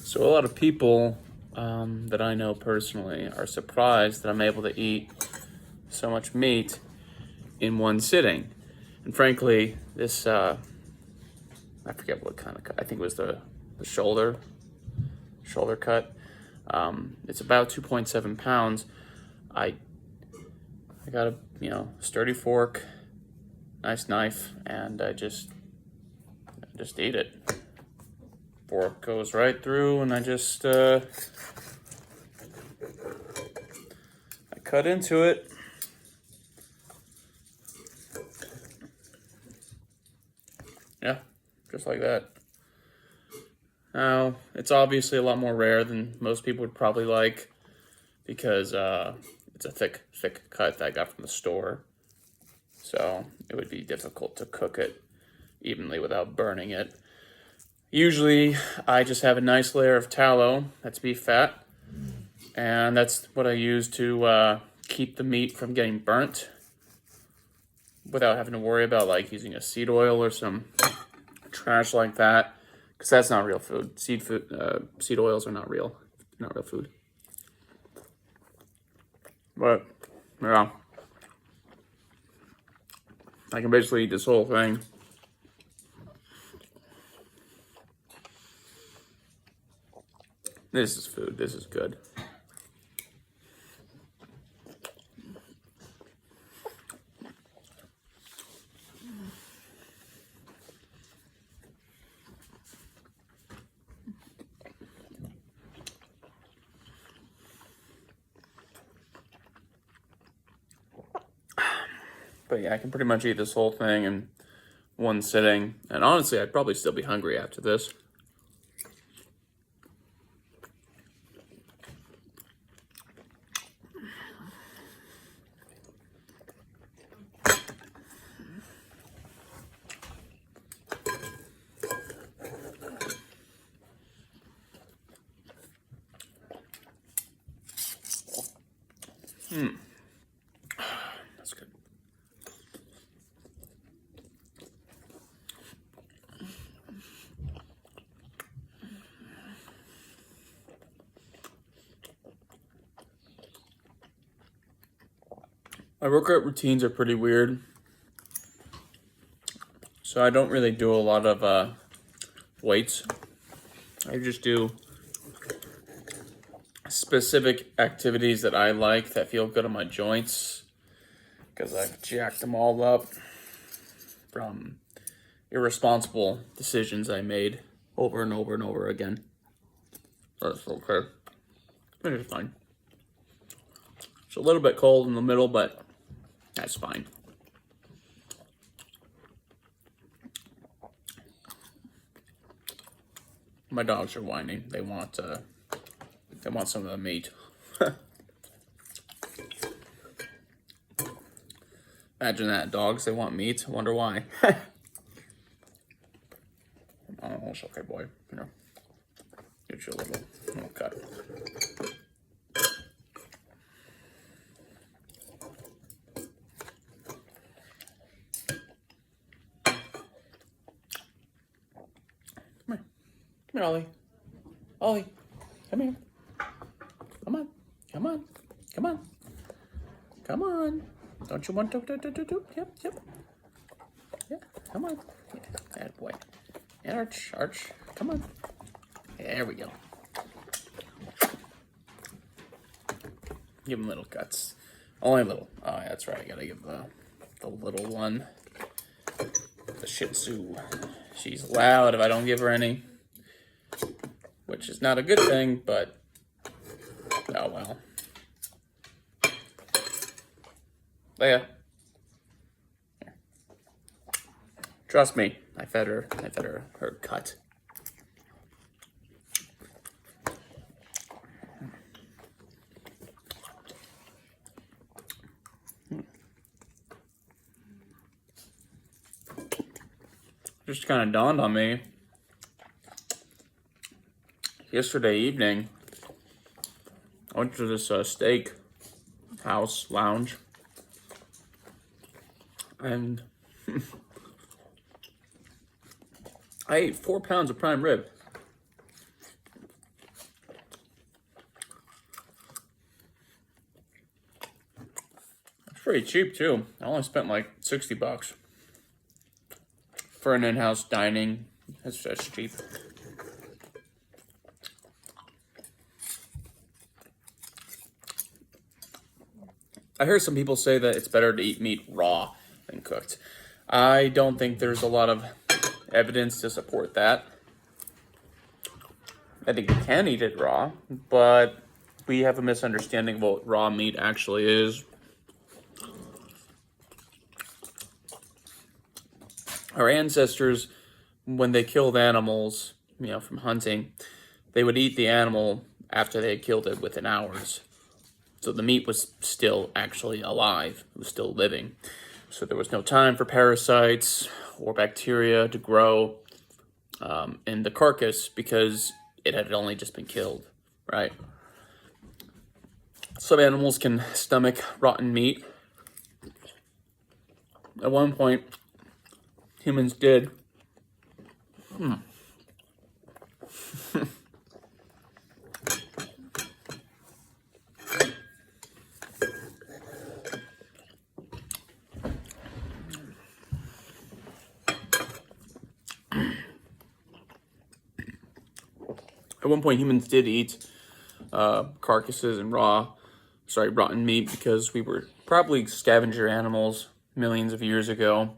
So a lot of people that I know personally are surprised that I'm able to eat so much meat in one sitting. And frankly, this, I forget what kind of cut. I think it was the shoulder cut. It's about 2.7 pounds. I got a sturdy fork, nice knife, and I just eat it. Fork goes right through, and I cut into it. Yeah, just like that. Now, it's obviously a lot more rare than most people would probably like because it's a thick cut that I got from the store. So it would be difficult to cook it evenly without burning it. Usually, I just have a nice layer of tallow, that's beef fat, and that's what I use to keep the meat from getting burnt without having to worry about like using a seed oil or some trash like that, because that's not real food. Seed oils are not real food. But yeah, I can basically eat this whole thing. This is food. This is good. But yeah, I can pretty much eat this whole thing in one sitting. And honestly, I'd probably still be hungry after this. That's good. My workout routines are pretty weird. So I don't really do a lot of weights. I just do specific activities that I like that feel good on my joints, because I've jacked them all up from irresponsible decisions I made over and over and over again. That's okay. It's fine. It's a little bit cold in the middle, but that's fine. My dogs are whining. They want some of the meat. Imagine that, dogs, they want meat. I wonder why. Oh, it's okay, boy. Get you a little cut. Come here, Ollie. Ollie, come here. Come on. Come on. Come on. Come on. Don't you want to? Yep. Yeah, come on. Yeah, that boy. And Arch. Come on. There we go. Give him little cuts. Only little. Oh, yeah, that's right. I gotta give the little one, the Shih Tzu. She's loud if I don't give her any, which is not a good thing, but oh well. Leia. Here. Trust me, I fed her her cut. Just kind of dawned on me yesterday evening. I went to this steak house lounge, and I ate 4 pounds of prime rib. pretty cheap too. I only spent like $60 for an in-house dining. That's cheap. I hear some people say that it's better to eat meat raw than cooked. I don't think there's a lot of evidence to support that. I think you can eat it raw, but we have a misunderstanding of what raw meat actually is. Our ancestors, when they killed animals, from hunting, they would eat the animal after they had killed it within hours. So the meat was still actually alive. It was still living. So there was no time for parasites or bacteria to grow in the carcass because it had only just been killed, right? Some animals can stomach rotten meat. At one point, humans did. At one point, humans did eat carcasses and rotten meat because we were probably scavenger animals millions of years ago.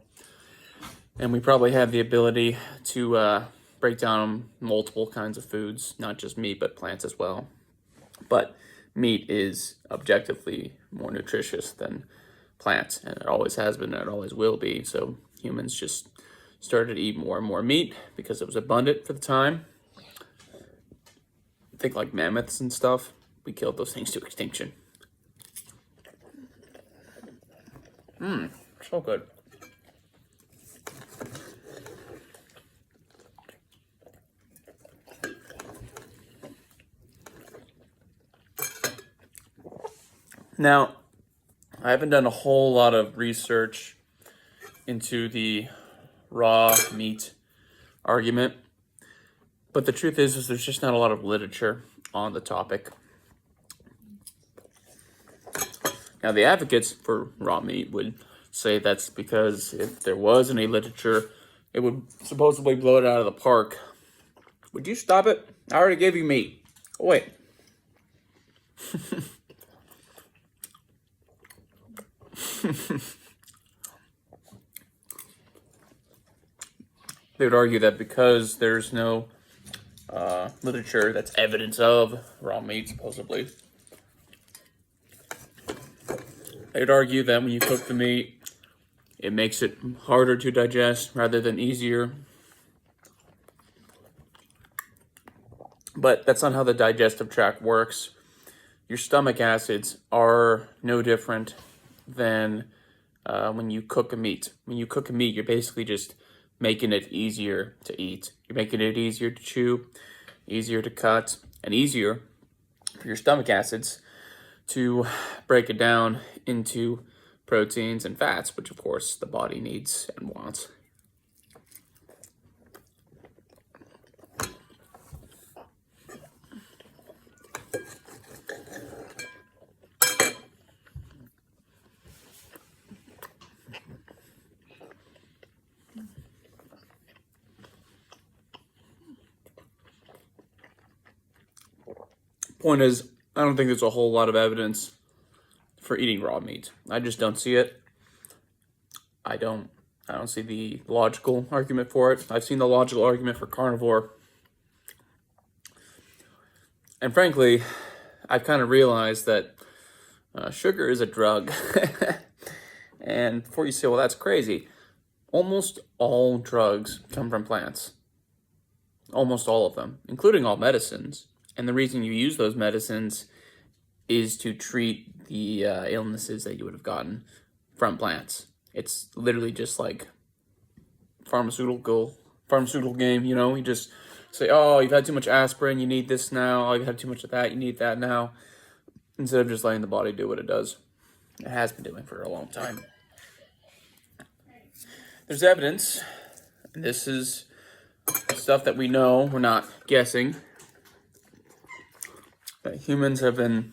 And we probably had the ability to break down multiple kinds of foods, not just meat, but plants as well. But meat is objectively more nutritious than plants, and it always has been, and it always will be. So humans just started to eat more and more meat because it was abundant for the time. Think like mammoths and stuff. We killed those things to extinction. So good. Now, I haven't done a whole lot of research into the raw meat argument, but the truth is there's just not a lot of literature on the topic. Now, the advocates for raw meat would say that's because if there was any literature, it would supposedly blow it out of the park. Would you stop it? I already gave you meat. Oh, wait. They would argue that because there's no literature that's evidence of raw meat, supposedly, they'd argue that when you cook the meat, it makes it harder to digest rather than easier. But that's not how the digestive tract works. Your stomach acids are no different than when you cook a meat. When you cook a meat, you're basically just making it easier to eat. You're making it easier to chew, easier to cut, and easier for your stomach acids to break it down into proteins and fats, which of course the body needs and wants. Point is, I don't think there's a whole lot of evidence for eating raw meat. I just don't see it. I don't see the logical argument for it. I've seen the logical argument for carnivore. And frankly, I've kind of realized that sugar is a drug. And before you say, well, that's crazy, almost all drugs come from plants. Almost all of them, including all medicines. And the reason you use those medicines is to treat the illnesses that you would have gotten from plants. It's literally just like pharmaceutical game, you just say, oh, you've had too much aspirin, you need this now. Oh, you've had too much of that, you need that now. Instead of just letting the body do what it does. It has been doing for a long time. There's evidence, and this is stuff that we know, we're not guessing, that humans have been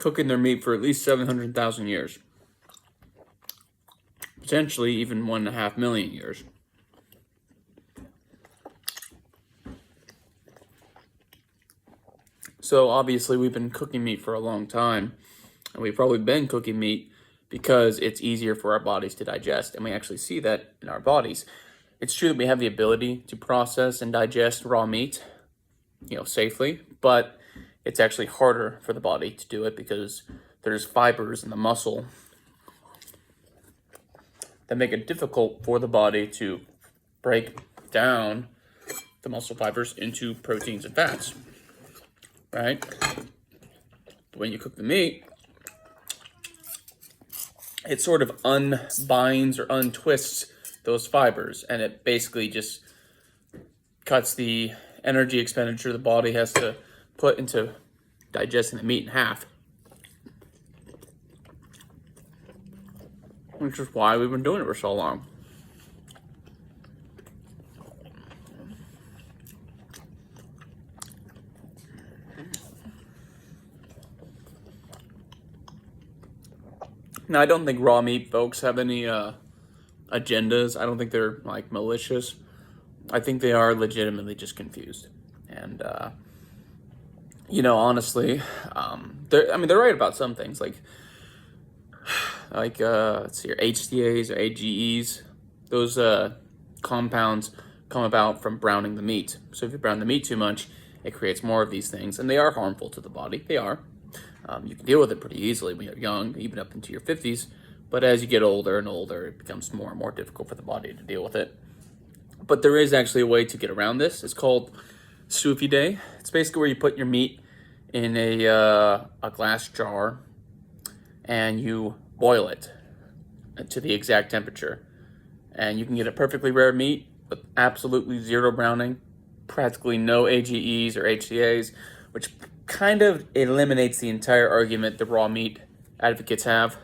cooking their meat for at least 700,000 years. Potentially even 1.5 million years. So obviously we've been cooking meat for a long time, and we've probably been cooking meat because it's easier for our bodies to digest, and we actually see that in our bodies. It's true that we have the ability to process and digest raw meat, safely, but it's actually harder for the body to do it because there's fibers in the muscle that make it difficult for the body to break down the muscle fibers into proteins and fats. Right? But when you cook the meat, it sort of unbinds or untwists those fibers, and it basically just cuts the energy expenditure the body has to put into digesting the meat in half. Which is why we've been doing it for so long. Now, I don't think raw meat folks have any agendas. I don't think they're like malicious. I think they are legitimately just confused. And, honestly, they're right about some things. Like let's see, HCAs or AGEs. Those compounds come about from browning the meat. So if you brown the meat too much, it creates more of these things. And they are harmful to the body. They are. You can deal with it pretty easily when you're young, even up into your 50s. But as you get older and older, it becomes more and more difficult for the body to deal with it. But there is actually a way to get around this. It's called sous vide. It's basically where you put your meat in a glass jar and you boil it to the exact temperature. And you can get a perfectly rare meat with absolutely zero browning, practically no AGEs or HCAs, which kind of eliminates the entire argument the raw meat advocates have.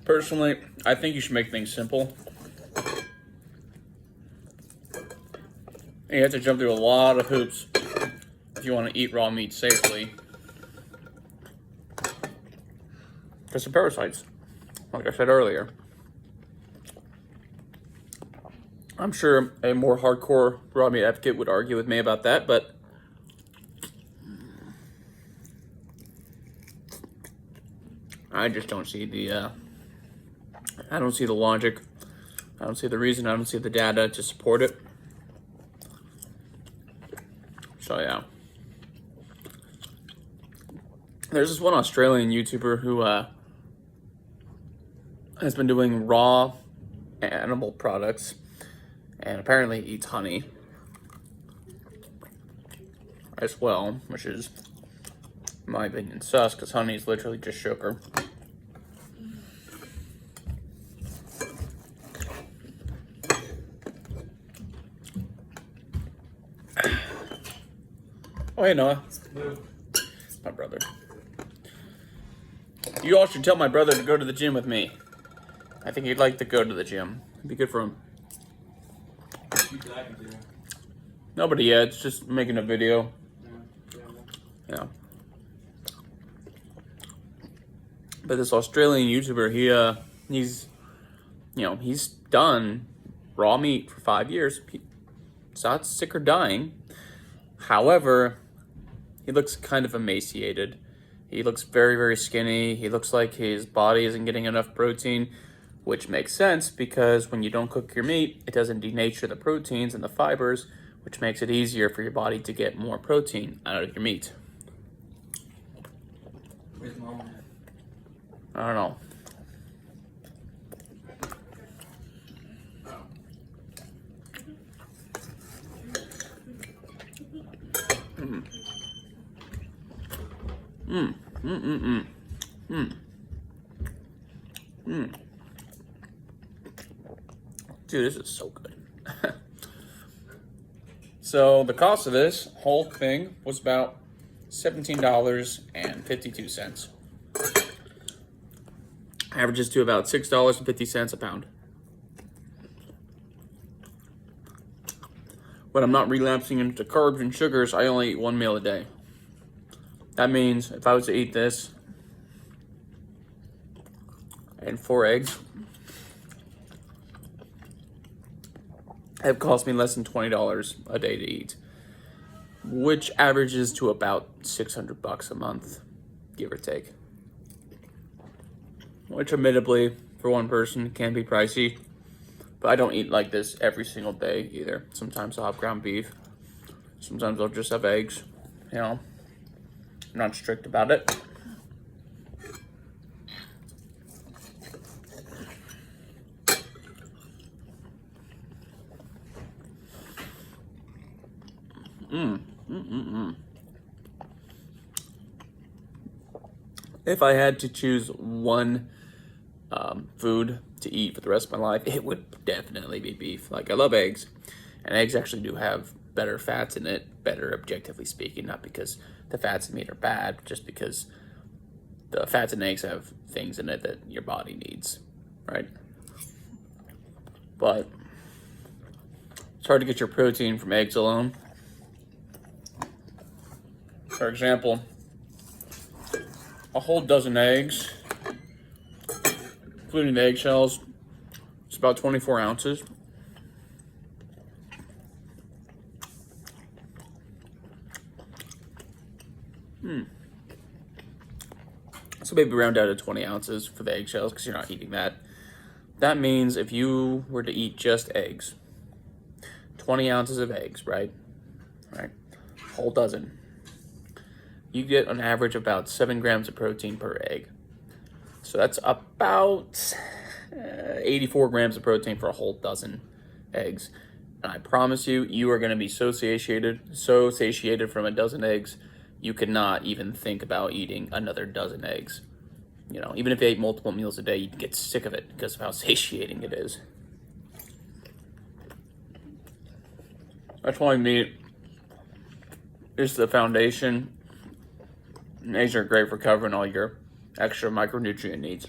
Personally, I think you should make things simple. And you have to jump through a lot of hoops if you want to eat raw meat safely. Because of parasites, like I said earlier. I'm sure a more hardcore raw meat advocate would argue with me about that, but I just don't see the logic. I don't see the reason. I don't see the data to support it. So yeah. There's this one Australian YouTuber who has been doing raw animal products and apparently eats honey as well, which is, in my opinion, sus, because honey is literally just sugar. Oh, hey, Noah. My brother. You all should tell my brother to go to the gym with me. I think he'd like to go to the gym. It'd be good for him. Nobody yet. It's just making a video. Yeah. But this Australian YouTuber, he's done raw meat for 5 years. He's not sick or dying. However, he looks kind of emaciated. He looks very, very skinny. He looks like his body isn't getting enough protein, which makes sense because when you don't cook your meat, it doesn't denature the proteins and the fibers, which makes it easier for your body to get more protein out of your meat. Where's Mom? I don't know. Dude, this is so good. So the cost of this whole thing was about $17.52. Averages to about $6.50 a pound. when I'm not relapsing into carbs and sugars, I only eat 1 meal a day. That means if I was to eat this and 4 eggs, it would cost me less than $20 a day to eat, which averages to about $600 a month, give or take. Which admittedly, for one person, can be pricey. But I don't eat like this every single day either. Sometimes I'll have ground beef. Sometimes I'll just have eggs. You know, I'm not strict about it. If I had to choose one food to eat for the rest of my life, it would definitely be beef. Like, I love eggs, and eggs actually do have better fats in it, better objectively speaking, not because the fats in meat are bad, just because the fats in eggs have things in it that your body needs, right? But it's hard to get your protein from eggs alone. For example, a whole dozen eggs, including the eggshells, it's about 24 ounces. So maybe round out to 20 ounces for the eggshells because you're not eating that. That means if you were to eat just eggs, 20 ounces of eggs, right? Whole dozen. You get an average of about 7 grams of protein per egg. So that's about 84 grams of protein for a whole dozen eggs. And I promise you, you are going to be so satiated from a dozen eggs, you cannot even think about eating another dozen eggs. You know, even if you ate multiple meals a day, you'd get sick of it because of how satiating it is. That's why meat is the foundation. And eggs are great for covering all your extra micronutrient needs.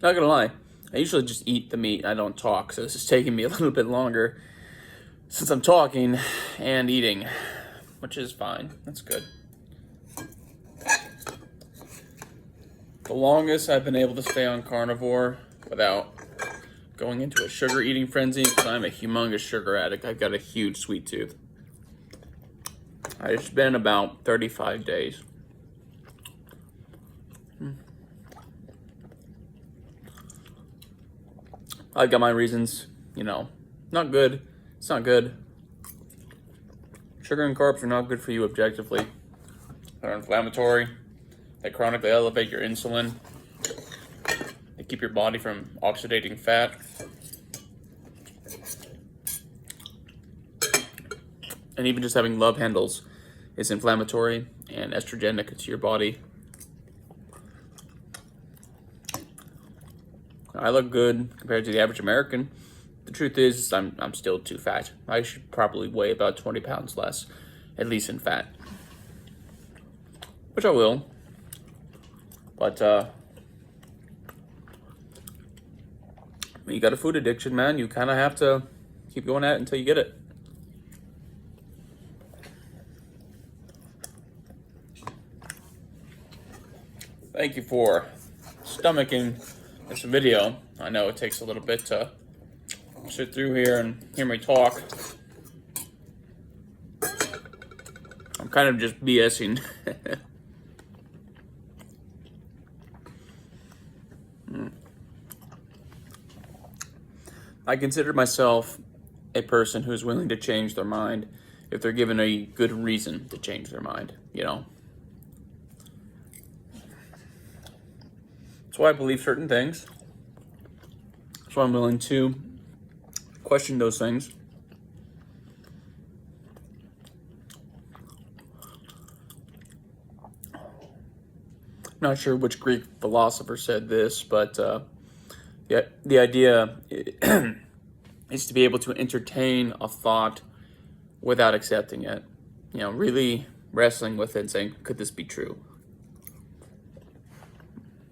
Not gonna lie, I usually just eat the meat. I don't talk, so this is taking me a little bit longer since I'm talking and eating, which is fine. That's good. The longest I've been able to stay on carnivore without going into a sugar eating frenzy, because I'm a humongous sugar addict. I've got a huge sweet tooth. It's been about 35 days. I've got my reasons, you know, not good. It's not good. Sugar and carbs are not good for you objectively. They're inflammatory. They chronically elevate your insulin. They keep your body from oxidating fat. And even just having love handles is inflammatory and estrogenic to your body. I look good compared to the average American. The truth is, I'm still too fat. I should probably weigh about 20 pounds less, at least in fat. Which I will. But, when you got a food addiction, man, you kind of have to keep going at it until you get it. Thank you for stomaching this video. I know it takes a little bit to sit through here and hear me talk. I'm kind of just BSing. I consider myself a person who's willing to change their mind if they're given a good reason to change their mind, you know? That's why I believe certain things. That's why I'm willing to question those things. I'm not sure which Greek philosopher said this, but the idea is to be able to entertain a thought without accepting it. Really wrestling with it and saying, could this be true?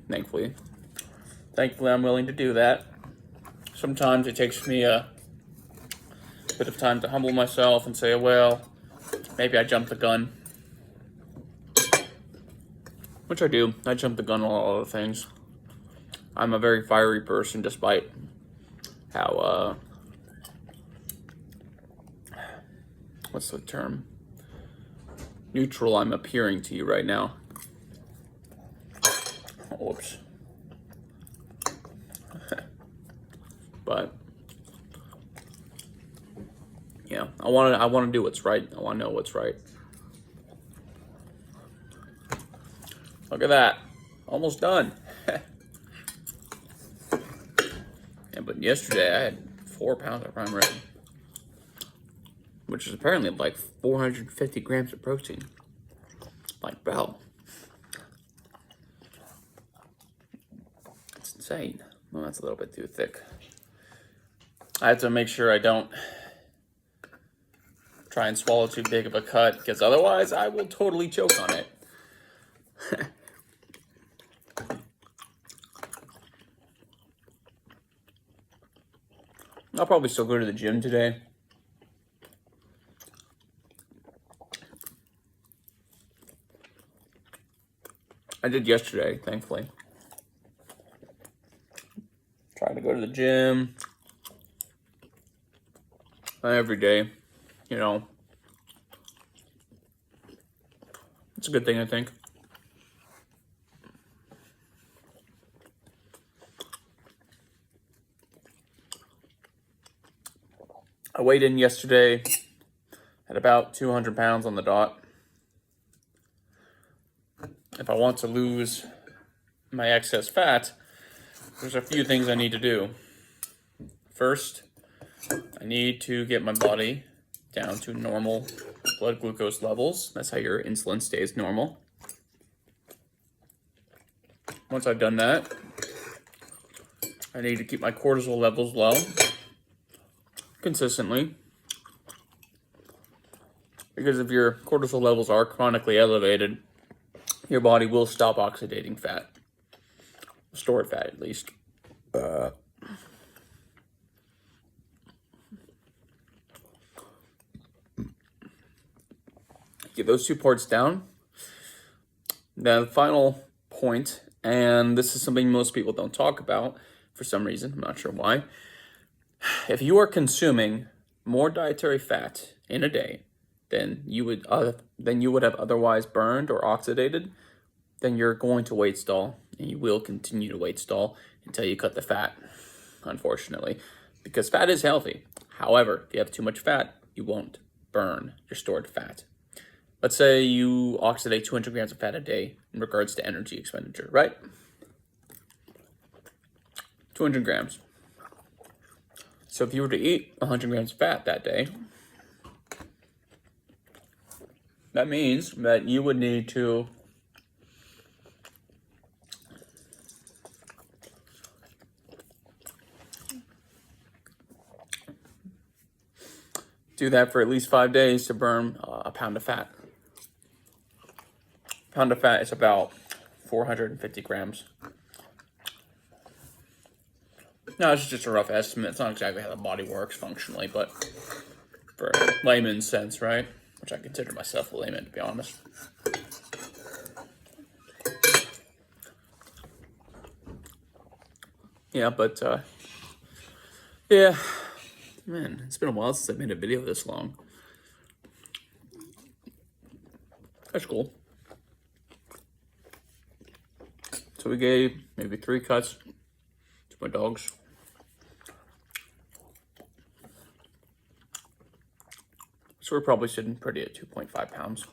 Thankfully, I'm willing to do that. Sometimes it takes me a bit of time to humble myself and say, well, maybe I jumped the gun. Which I do. I jump the gun on a lot of things. I'm a very fiery person, despite how, what's the term? Neutral I'm appearing to you right now. Whoops. But yeah, I want to do what's right. I want to know what's right. Look at that. Almost done. Yeah, but yesterday I had 4 pounds of prime rib, which is apparently like 450 grams of protein. Like, bro. It's insane. Well, that's a little bit too thick. I have to make sure I don't try and swallow too big of a cut, because otherwise I will totally choke on it. I'll probably still go to the gym today. I did yesterday, thankfully. Trying to go to the gym every day, It's a good thing, I think. I weighed in yesterday at about 200 pounds on the dot. If I want to lose my excess fat, there's a few things I need to do. First, I need to get my body down to normal blood glucose levels. That's how your insulin stays normal. Once I've done that, I need to keep my cortisol levels low consistently. Because if your cortisol levels are chronically elevated, your body will stop oxidating fat. Stored fat, at least. Get those 2 parts down. Then the final point, and this is something most people don't talk about for some reason, I'm not sure why. If you are consuming more dietary fat in a day than you would have otherwise burned or oxidated, then you're going to weight stall, and you will continue to weight stall until you cut the fat, unfortunately, because fat is healthy. However, if you have too much fat, you won't burn your stored fat. Let's say you oxidate 200 grams of fat a day in regards to energy expenditure, right? 200 grams. So if you were to eat 100 grams of fat that day, that means that you would need to do that for at least 5 days to burn a pound of fat. A pound of fat is about 450 grams. No, it's just a rough estimate. It's not exactly how the body works functionally, but for layman's sense, right? Which I consider myself a layman, to be honest. Yeah, but, yeah. Man, it's been a while since I made a video this long. That's cool. So we gave maybe 3 cuts to my dogs. So we're probably sitting pretty at 2.5 pounds.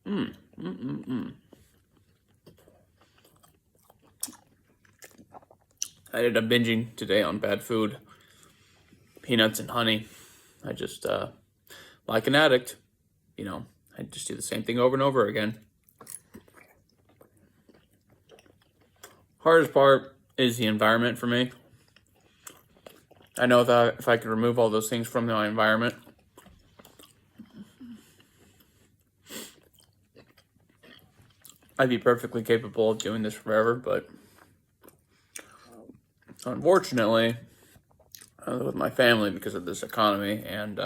I ended up binging today on bad food, peanuts and honey. I just like an addict, you know, I just do the same thing over and over again. Hardest part is the environment for me. I know that if I could remove all those things from my environment, I'd be perfectly capable of doing this forever, but unfortunately, I live with my family because of this economy, and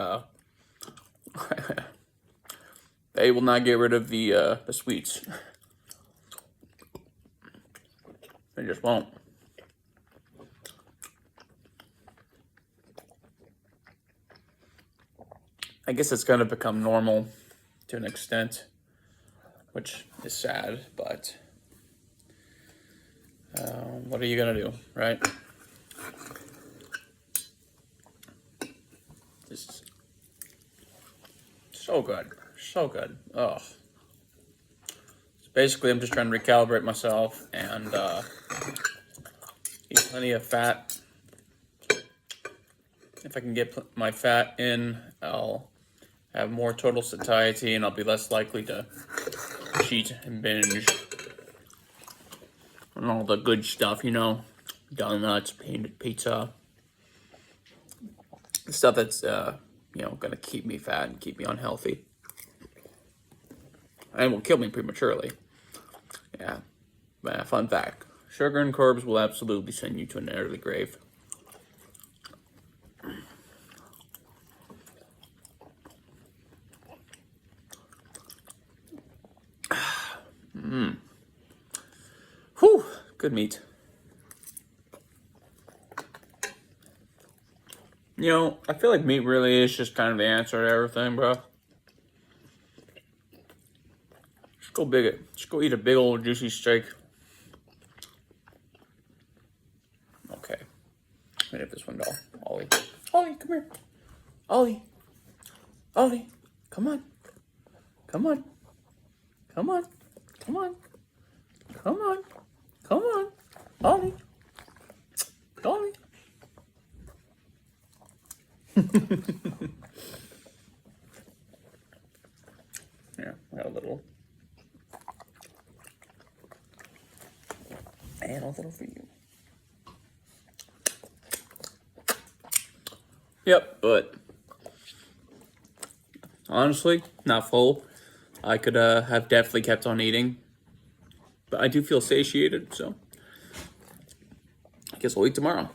they will not get rid of the sweets. They just won't. I guess it's gonna become normal to an extent, which is sad, but what are you gonna do, right? This is so good, so good. Oh, so basically, I'm just trying to recalibrate myself and eat plenty of fat. If I can get my fat in, I'll have more total satiety, and I'll be less likely to cheat and binge on all the good stuff, you know, donuts, pizza, stuff that's you know, gonna keep me fat and keep me unhealthy, and will kill me prematurely. Yeah, but fun fact: sugar and carbs will absolutely send you to an early grave. Whew, good meat. You know, I feel like meat really is just kind of the answer to everything, bro. Just go eat a big old juicy steak. Okay. Let me get this one doll. Ollie. Ollie, come here. Ollie. Ollie. Come on. Come on. Come on. Come on. Come on. Come on. Ollie. Ollie. Yeah, I got a little. And a little for you. Yep, but honestly, not full. I could have definitely kept on eating, but I do feel satiated, so I guess I'll eat tomorrow.